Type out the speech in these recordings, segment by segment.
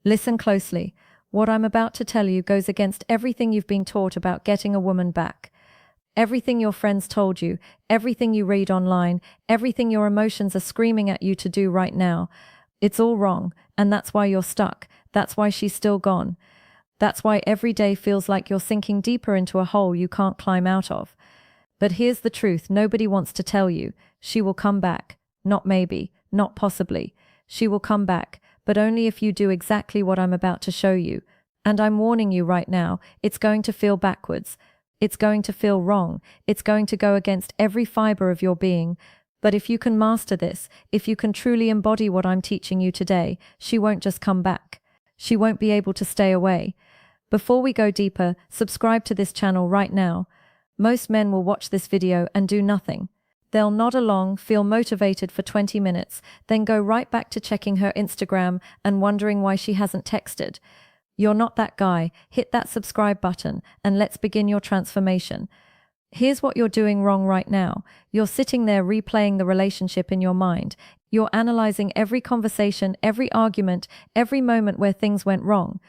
Listen closely. What I'm about to tell you goes against everything you've been taught about getting a woman back. Everything your friends told you, everything you read online, everything your emotions are screaming at you to do right now. It's all wrong, and that's why you're stuck. That's why she's still gone. That's why every day feels like you're sinking deeper into a hole you can't climb out of. But here's the truth nobody wants to tell you. She will come back. Not maybe, not possibly. She will come back, but only if you do exactly what I'm about to show you. And I'm warning you right now, it's going to feel backwards. It's going to feel wrong. It's going to go against every fiber of your being. But if you can master this, if you can truly embody what I'm teaching you today, she won't just come back. She won't be able to stay away. Before we go deeper, subscribe to this channel right now. Most men will watch this video and do nothing. They'll nod along, feel motivated for 20 minutes, then go right back to checking her Instagram and wondering why she hasn't texted. You're not that guy. Hit that subscribe button and let's begin your transformation. Here's what you're doing wrong right now. You're sitting there replaying the relationship in your mind. You're analyzing every conversation, every argument, every moment where things went wrong.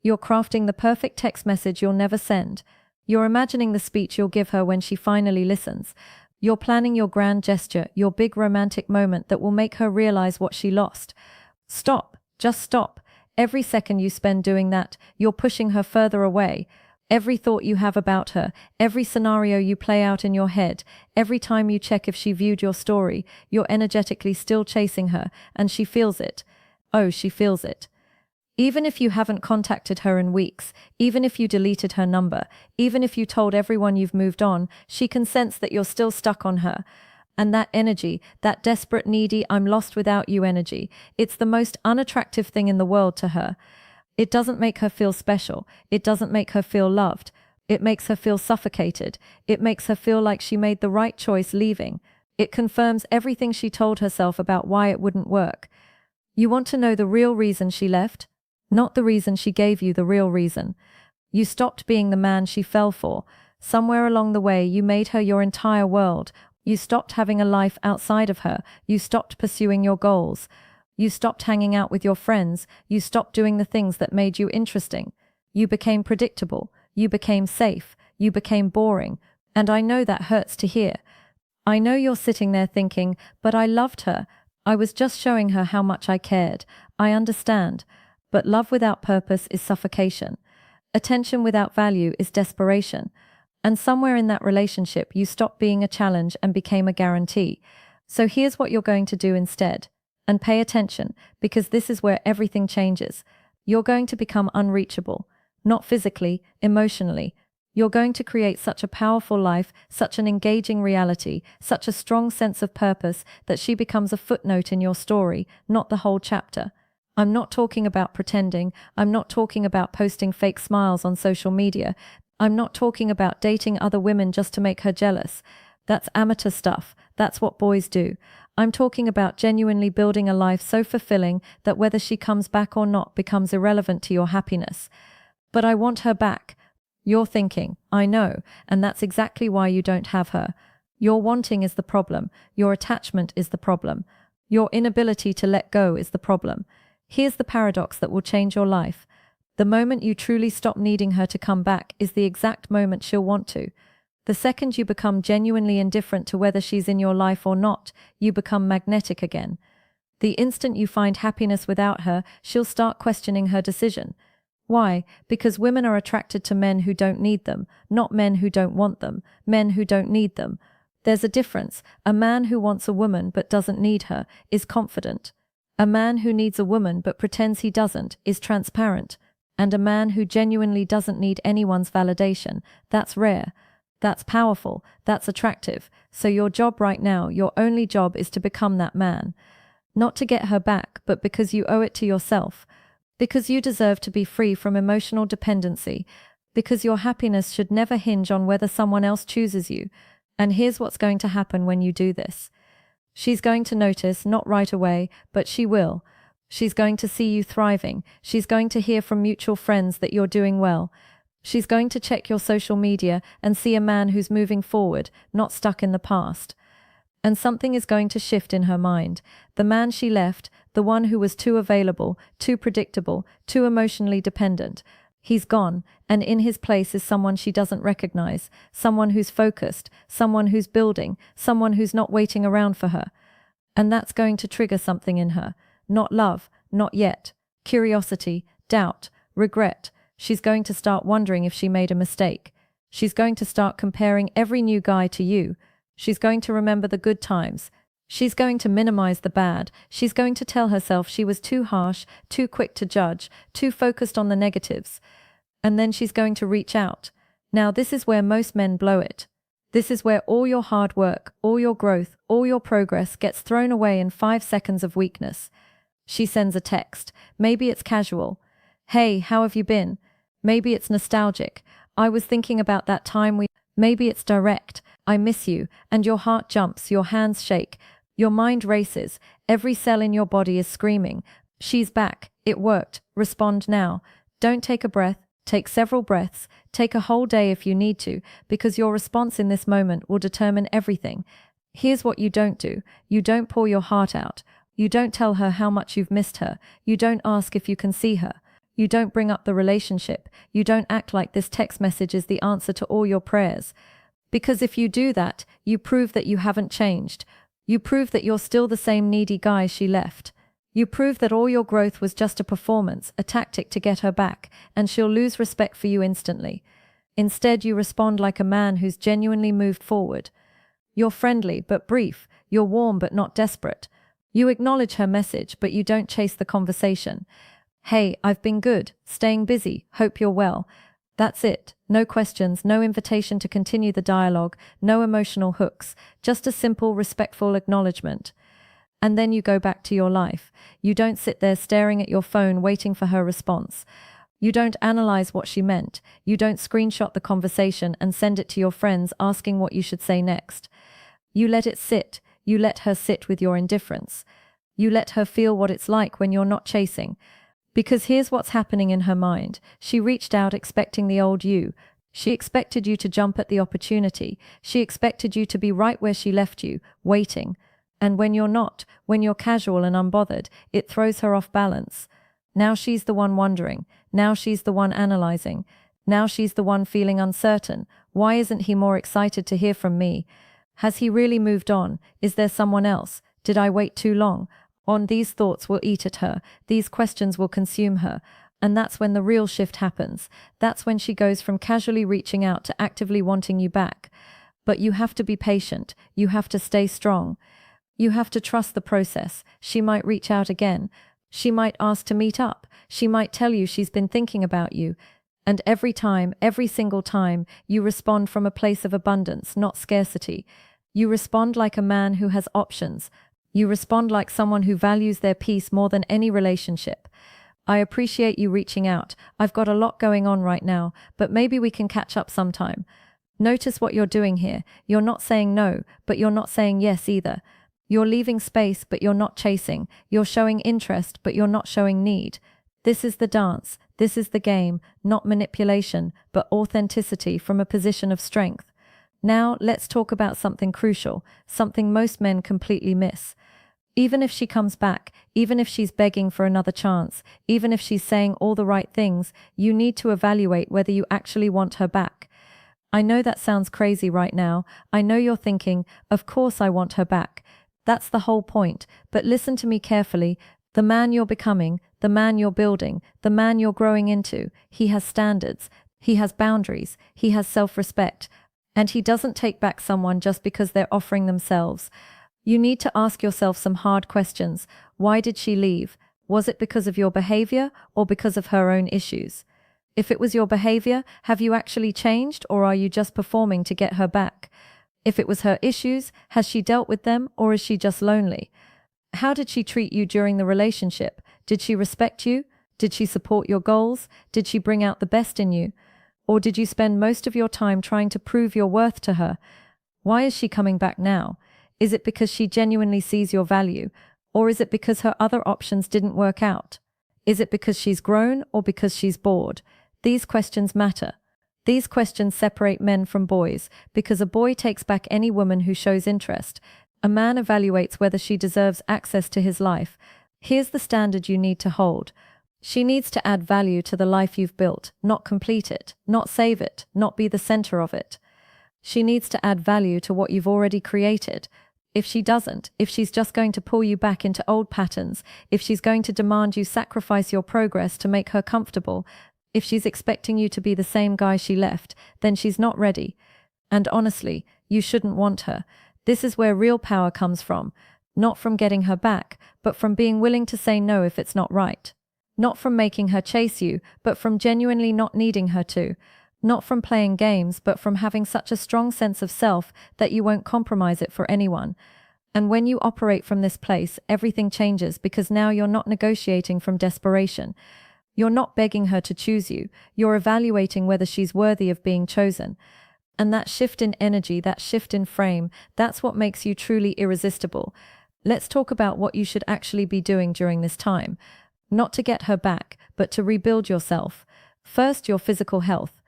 You're crafting the perfect text message you'll never send. You're imagining the speech you'll give her when she finally listens. You're planning your grand gesture, your big romantic moment that will make her realize what she lost. Stop. Just stop. Every second you spend doing that, you're pushing her further away. Every thought you have about her, every scenario you play out in your head, every time you check if she viewed your story, you're energetically still chasing her, and she feels it. Oh, she feels it. Even if you haven't contacted her in weeks, even if you deleted her number, even if you told everyone you've moved on, she can sense that you're still stuck on her. And that energy, that desperate, needy, I'm lost without you energy, it's the most unattractive thing in the world to her. It doesn't make her feel special. It doesn't make her feel loved. It makes her feel suffocated. It makes her feel like she made the right choice leaving. It confirms everything she told herself about why it wouldn't work. You want to know the real reason she left? Not the reason she gave you, the real reason. You stopped being the man she fell for. Somewhere along the way, you made her your entire world. You stopped having a life outside of her. You stopped pursuing your goals. You stopped hanging out with your friends. You stopped doing the things that made you interesting. You became predictable. You became safe. You became boring. And I know that hurts to hear. I know you're sitting there thinking, but I loved her. I was just showing her how much I cared. I understand. But love without purpose is suffocation. Attention without value is desperation. And somewhere in that relationship, you stopped being a challenge and became a guarantee. So here's what you're going to do instead. And pay attention, because this is where everything changes. You're going to become unreachable. Not physically, emotionally. You're going to create such a powerful life, such an engaging reality, such a strong sense of purpose that she becomes a footnote in your story, not the whole chapter. I'm not talking about pretending. I'm not talking about posting fake smiles on social media. I'm not talking about dating other women just to make her jealous. That's amateur stuff. That's what boys do. I'm talking about genuinely building a life so fulfilling that whether she comes back or not becomes irrelevant to your happiness. But I want her back. You're thinking, I know, and that's exactly why you don't have her. Your wanting is the problem. Your attachment is the problem. Your inability to let go is the problem. Here's the paradox that will change your life. The moment you truly stop needing her to come back is the exact moment she'll want to. The second you become genuinely indifferent to whether she's in your life or not, you become magnetic again. The instant you find happiness without her, she'll start questioning her decision. Why? Because women are attracted to men who don't need them, not men who don't want them, men who don't need them. There's a difference. A man who wants a woman but doesn't need her is confident. A man who needs a woman but pretends he doesn't is transparent. And a man who genuinely doesn't need anyone's validation, that's rare. That's powerful. That's attractive. So your job right now, your only job is to become that man. Not to get her back, but because you owe it to yourself. Because you deserve to be free from emotional dependency. Because your happiness should never hinge on whether someone else chooses you. And here's what's going to happen when you do this. She's going to notice, not right away, but she will. She's going to see you thriving. She's going to hear from mutual friends that you're doing well. She's going to check your social media and see a man who's moving forward, not stuck in the past. And something is going to shift in her mind. The man she left, the one who was too available, too predictable, too emotionally dependent. He's gone, and in his place is someone she doesn't recognize, someone who's focused, someone who's building, someone who's not waiting around for her. And that's going to trigger something in her. Not love, not yet. Curiosity, doubt, regret. She's going to start wondering if she made a mistake. She's going to start comparing every new guy to you. She's going to remember the good times. She's going to minimize the bad. She's going to tell herself she was too harsh, too quick to judge, too focused on the negatives. And then she's going to reach out. Now, this is where most men blow it. This is where all your hard work, all your growth, all your progress gets thrown away in 5 seconds of weakness. She sends a text. Maybe it's casual. Hey, how have you been? Maybe it's nostalgic. I was thinking about that time we... Maybe it's direct. I miss you. And your heart jumps, your hands shake. Your mind races. Every cell in your body is screaming. She's back. It worked. Respond now. Don't take a breath. Take several breaths. Take a whole day if you need to, because your response in this moment will determine everything. Here's what you don't do. You don't pour your heart out. You don't tell her how much you've missed her. You don't ask if you can see her. You don't bring up the relationship. You don't act like this text message is the answer to all your prayers. Because if you do that, you prove that you haven't changed. You prove that you're still the same needy guy she left. You prove that all your growth was just a performance, a tactic to get her back, and she'll lose respect for you instantly. Instead, you respond like a man who's genuinely moved forward. You're friendly but brief. You're warm but not desperate. You acknowledge her message, but you don't chase the conversation. Hey, I've been good, staying busy, hope you're well. That's it. No questions, no invitation to continue the dialogue, no emotional hooks, just a simple, respectful acknowledgement. And then you go back to your life. You don't sit there staring at your phone waiting for her response. You don't analyze what she meant. You don't screenshot the conversation and send it to your friends asking what you should say next. You let it sit. You let her sit with your indifference. You let her feel what it's like when you're not chasing. Because here's what's happening in her mind. She reached out expecting the old you. She expected you to jump at the opportunity. She expected you to be right where she left you, waiting. And when you're not, when you're casual and unbothered, it throws her off balance. Now she's the one wondering. Now she's the one analyzing. Now she's the one feeling uncertain. Why isn't he more excited to hear from me? Has he really moved on? Is there someone else? Did I wait too long? These thoughts will eat at her. These questions will consume her. And that's when the real shift happens. That's when she goes from casually reaching out to actively wanting you back. But you have to be patient. You have to stay strong. You have to trust the process. She might reach out again. She might ask to meet up. She might tell you she's been thinking about you. And every time, every single time, you respond from a place of abundance, not scarcity. You respond like a man who has options. You respond like someone who values their peace more than any relationship. I appreciate you reaching out. I've got a lot going on right now, but maybe we can catch up sometime. Notice what you're doing here. You're not saying no, but you're not saying yes either. You're leaving space, but you're not chasing. You're showing interest, but you're not showing need. This is the dance. This is the game, not manipulation, but authenticity from a position of strength. Now, let's talk about something crucial, something most men completely miss. Even if she comes back, even if she's begging for another chance, even if she's saying all the right things, you need to evaluate whether you actually want her back. I know that sounds crazy right now. I know you're thinking, of course I want her back. That's the whole point. But listen to me carefully. The man you're becoming, the man you're building, the man you're growing into, he has standards, he has boundaries, he has self-respect, and he doesn't take back someone just because they're offering themselves. You need to ask yourself some hard questions. Why did she leave? Was it because of your behavior or because of her own issues? If it was your behavior, have you actually changed, or are you just performing to get her back? If it was her issues, has she dealt with them, or is she just lonely? How did she treat you during the relationship? Did she respect you? Did she support your goals? Did she bring out the best in you? Or did you spend most of your time trying to prove your worth to her? Why is she coming back now? Is it because she genuinely sees your value? Or is it because her other options didn't work out? Is it because she's grown or because she's bored? These questions matter. These questions separate men from boys, because a boy takes back any woman who shows interest. A man evaluates whether she deserves access to his life. Here's the standard you need to hold. She needs to add value to the life you've built, not complete it, not save it, not be the center of it. She needs to add value to what you've already created. If she doesn't, if she's just going to pull you back into old patterns, if she's going to demand you sacrifice your progress to make her comfortable, if she's expecting you to be the same guy she left, then she's not ready. And honestly, you shouldn't want her. This is where real power comes from. Not from getting her back, but from being willing to say no if it's not right. Not from making her chase you, but from genuinely not needing her to. Not from playing games, but from having such a strong sense of self that you won't compromise it for anyone. And when you operate from this place, everything changes because now you're not negotiating from desperation. You're not begging her to choose you. You're evaluating whether she's worthy of being chosen. And that shift in energy, that shift in frame, that's what makes you truly irresistible. Let's talk about what you should actually be doing during this time. Not to get her back, but to rebuild yourself. First, your physical health.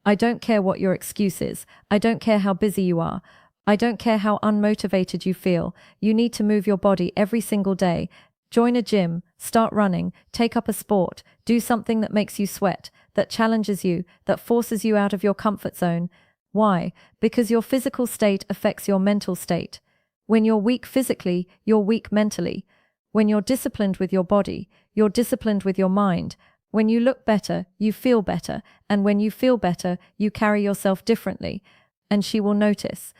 I don't care what your excuse is. I don't care how busy you are. I don't care how unmotivated you feel. You need to move your body every single day. Join a gym, start running, take up a sport, do something that makes you sweat, that challenges you, that forces you out of your comfort zone. Why? Because your physical state affects your mental state. When you're weak physically, you're weak mentally. When you're disciplined with your body, you're disciplined with your mind. When you look better, you feel better, and when you feel better, you carry yourself differently. And she will notice.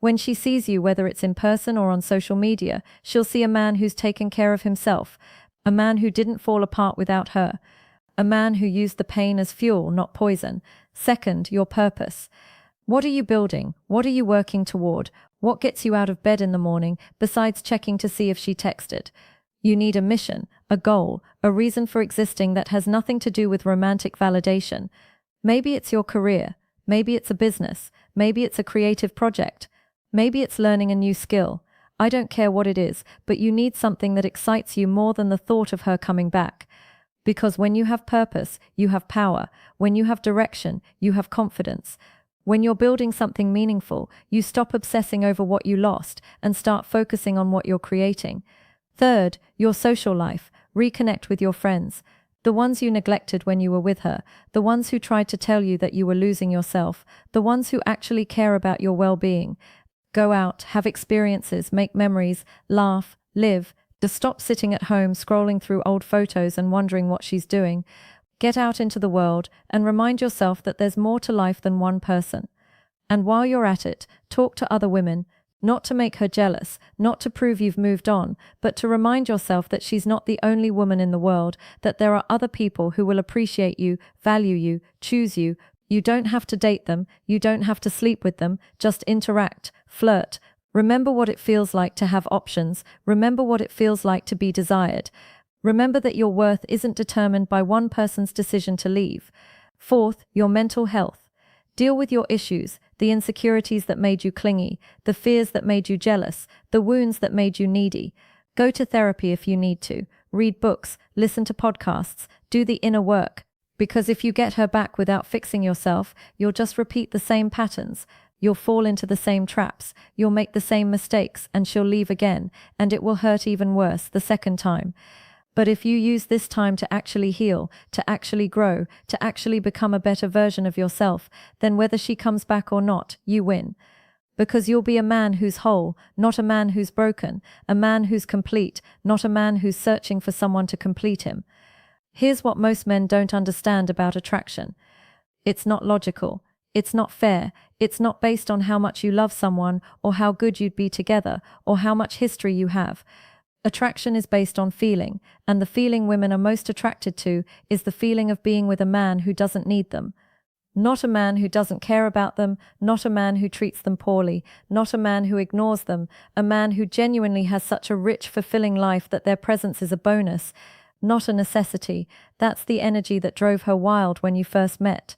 When she sees you, whether it's in person or on social media, she'll see a man who's taken care of himself, a man who didn't fall apart without her, a man who used the pain as fuel, not poison. Second, your purpose. What are you building? What are you working toward? What gets you out of bed in the morning besides checking to see if she texted? You need a mission, a goal, a reason for existing that has nothing to do with romantic validation. Maybe it's your career. Maybe it's a business. Maybe it's a creative project. Maybe it's learning a new skill. I don't care what it is, but you need something that excites you more than the thought of her coming back. Because when you have purpose, you have power. When you have direction, you have confidence. When you're building something meaningful, you stop obsessing over what you lost and start focusing on what you're creating. Third, your social life. Reconnect with your friends. The ones you neglected when you were with her, the ones who tried to tell you that you were losing yourself, the ones who actually care about your well-being. Go out, have experiences, make memories, laugh, live. Just stop sitting at home scrolling through old photos and wondering what she's doing. Get out into the world and remind yourself that there's more to life than one person. And while you're at it, talk to other women, not to make her jealous, not to prove you've moved on, but to remind yourself that she's not the only woman in the world, that there are other people who will appreciate you, value you, choose you. You don't have to date them, you don't have to sleep with them, just interact, flirt. Remember what it feels like to have options. Remember what it feels like to be desired. Remember that your worth isn't determined by one person's decision to leave. Fourth, your mental health. Deal with your issues, the insecurities that made you clingy, the fears that made you jealous, the wounds that made you needy. Go to therapy if you need to. Read books, listen to podcasts, do the inner work. Because if you get her back without fixing yourself, you'll just repeat the same patterns. You'll fall into the same traps, you'll make the same mistakes, and she'll leave again, and it will hurt even worse the second time. But if you use this time to actually heal, to actually grow, to actually become a better version of yourself, then whether she comes back or not, you win. Because you'll be a man who's whole, not a man who's broken, a man who's complete, not a man who's searching for someone to complete him. Here's what most men don't understand about attraction. It's not logical. It's not fair. It's not based on how much you love someone or how good you'd be together or how much history you have. Attraction is based on feeling, and the feeling women are most attracted to is the feeling of being with a man who doesn't need them. Not a man who doesn't care about them, not a man who treats them poorly, not a man who ignores them, a man who genuinely has such a rich, fulfilling life that their presence is a bonus, not a necessity. That's the energy that drove her wild when you first met.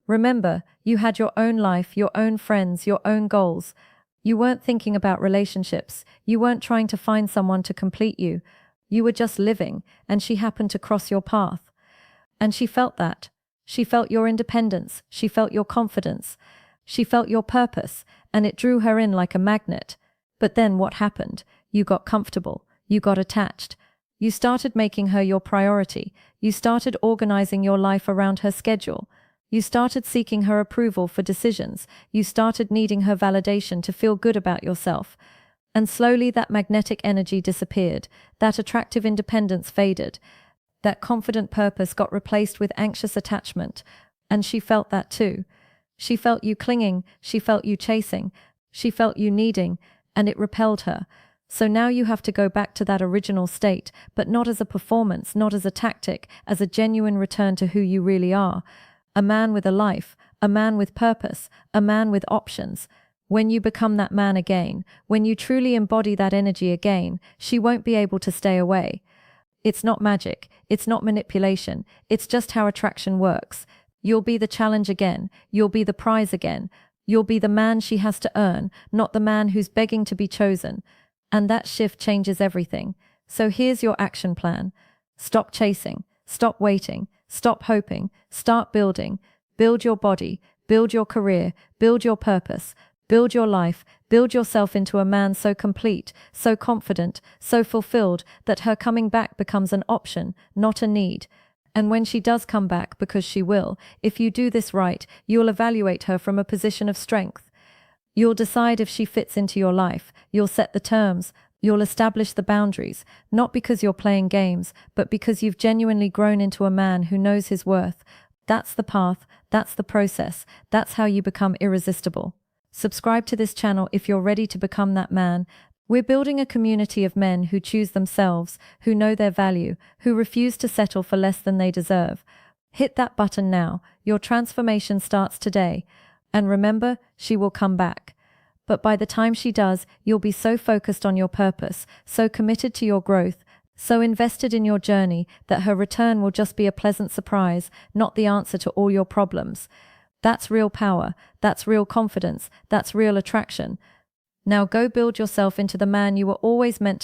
Remember, you had your own life, your own friends, your own goals. You weren't thinking about relationships. You weren't trying to find someone to complete you. You were just living, and she happened to cross your path. And she felt that. She felt your independence. She felt your confidence. She felt your purpose, and it drew her in like a magnet. But then what happened? You got comfortable. You got attached. You started making her your priority. You started organizing your life around her schedule. You started seeking her approval for decisions. You started needing her validation to feel good about yourself. And slowly that magnetic energy disappeared. That attractive independence faded. That confident purpose got replaced with anxious attachment. And she felt that too. She felt you clinging. She felt you chasing. She felt you needing. And it repelled her. So now you have to go back to that original state, but not as a performance, not as a tactic, as a genuine return to who you really are. A man with a life, a man with purpose, a man with options. When you become that man again, when you truly embody that energy again, she won't be able to stay away. It's not magic, it's not manipulation, it's just how attraction works. You'll be the challenge again, you'll be the prize again, you'll be the man she has to earn, not the man who's begging to be chosen. And that shift changes everything. So here's your action plan. Stop chasing, stop waiting, stop hoping, start building. Build your body, build your career, build your purpose, build your life, build yourself into a man so complete, so confident, so fulfilled that her coming back becomes an option, not a need. And when she does come back, because she will, if you do this right, you'll evaluate her from a position of strength. You'll decide if she fits into your life. You'll set the terms. You'll establish the boundaries, not because you're playing games, but because you've genuinely grown into a man who knows his worth. That's the path. That's the process. That's how you become irresistible. Subscribe to this channel if you're ready to become that man. We're building a community of men who choose themselves, who know their value, who refuse to settle for less than they deserve. Hit that button now. Your transformation starts today. And remember, she will come back. But by the time she does, you'll be so focused on your purpose, so committed to your growth, so invested in your journey that her return will just be a pleasant surprise, not the answer to all your problems. That's real power. That's real confidence. That's real attraction. Now go build yourself into the man you were always meant